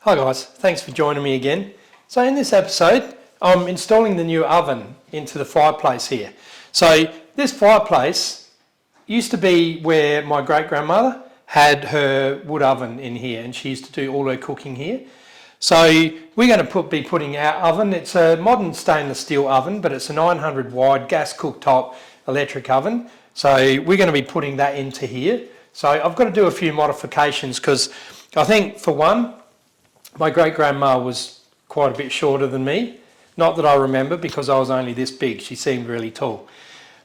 Hi guys, thanks for joining me again. So in this episode, I'm installing the new oven into the fireplace here. So this fireplace used to be where my great-grandmother had her wood oven in here, and she used to do all her cooking here. So we're going to be putting our oven. It's a modern stainless steel oven, but it's a 900 wide gas cooktop electric oven. So we're going to be putting that into here. So I've got to do a few modifications because I think, for one, my great-grandma was quite a bit shorter than me. Not that I remember, because I was only this big. She seemed really tall.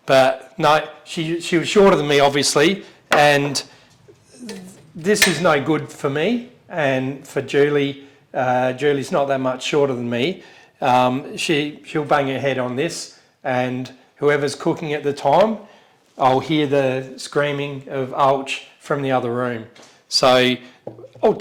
But no, she was shorter than me, obviously, and this is no good for me. And for Julie, Julie's not that much shorter than me. She'll bang her head on this, and whoever's cooking at the time, I'll hear the screaming of ouch from the other room. So I'll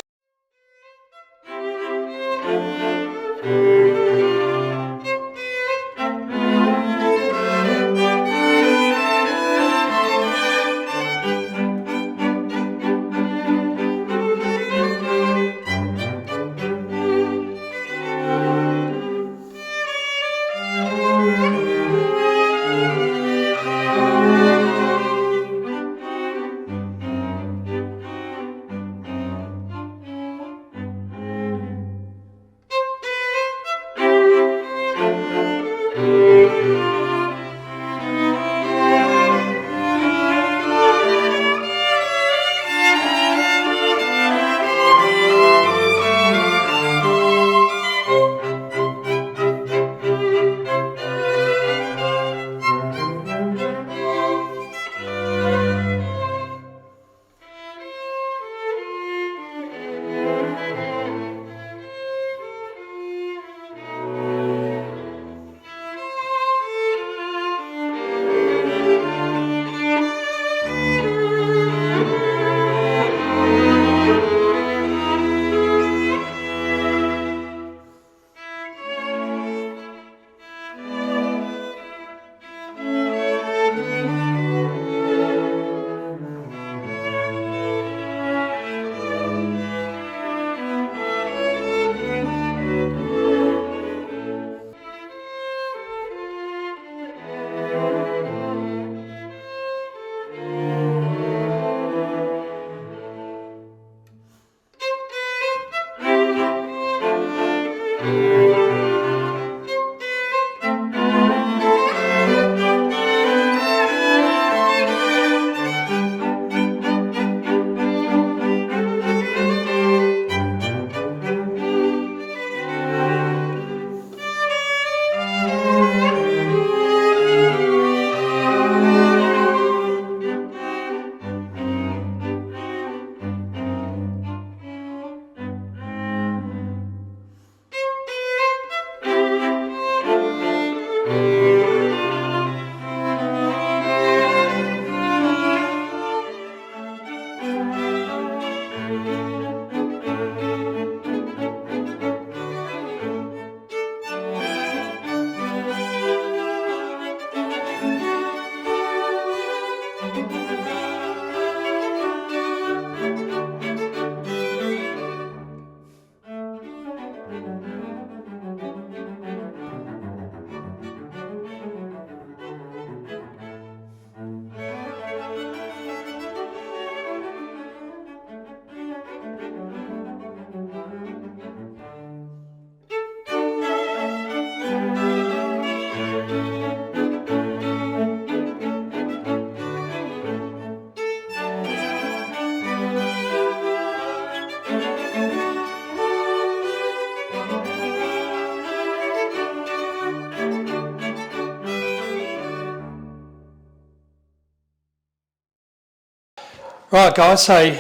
Right guys, so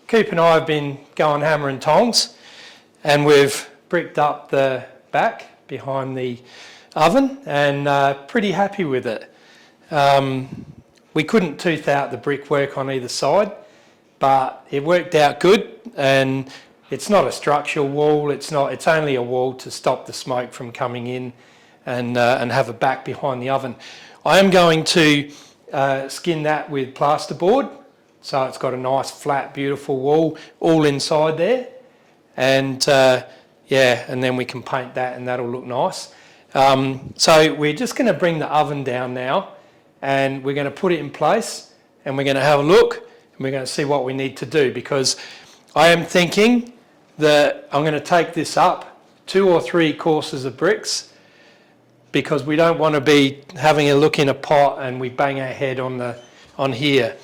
Coop and I have been going hammer and tongs, and we've bricked up the back behind the oven, and pretty happy with it. We couldn't tooth out the brickwork on either side, but it worked out good, and it's not a structural wall, it's only a wall to stop the smoke from coming in and have a back behind the oven. I am going to skin that with plasterboard, so it's got a nice flat beautiful wall all inside there, and yeah, and then we can paint that and that'll look nice. So we're just going to bring the oven down now, and we're going to put it in place, and we're going to have a look, and we're going to see what we need to do, because I am thinking that I'm going to take this up 2 or 3 courses of bricks, because we don't want to be having a look in a pot and we bang our head on here,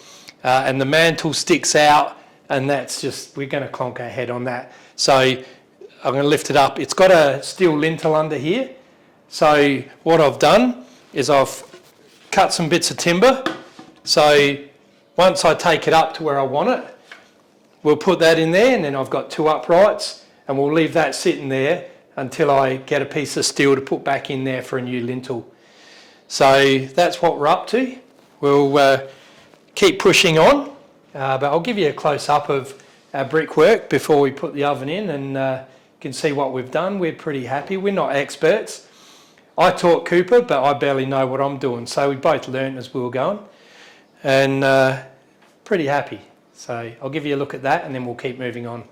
and the mantle sticks out, and that's just, we're going to clonk our head on that. So I'm going to lift it up. It's got a steel lintel under here. So what I've done is I've cut some bits of timber. So once I take it up to where I want it, we'll put that in there, and then I've got 2 uprights, and we'll leave that sitting there until I get a piece of steel to put back in there for a new lintel. So that's what we're up to. We'll keep pushing on, but I'll give you a close-up of our brickwork before we put the oven in, and you can see what we've done. We're pretty happy. We're not experts. I taught Cooper, but I barely know what I'm doing. So we both learned as we were going, and pretty happy. So I'll give you a look at that, and then we'll keep moving on.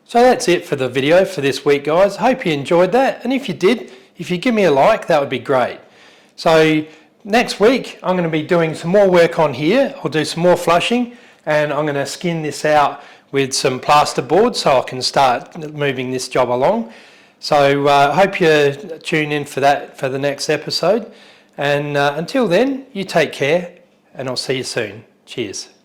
So that's it for the video for this week, guys. Hope you enjoyed that, and if you did, if you give me a like, that would be great. So next week I'm going to be doing some more work on here. I'll do some more flushing, and I'm going to skin this out with some plasterboard so I can start moving this job along. So hope you tune in for that for the next episode, and until then, you take care, and I'll see you soon. Cheers.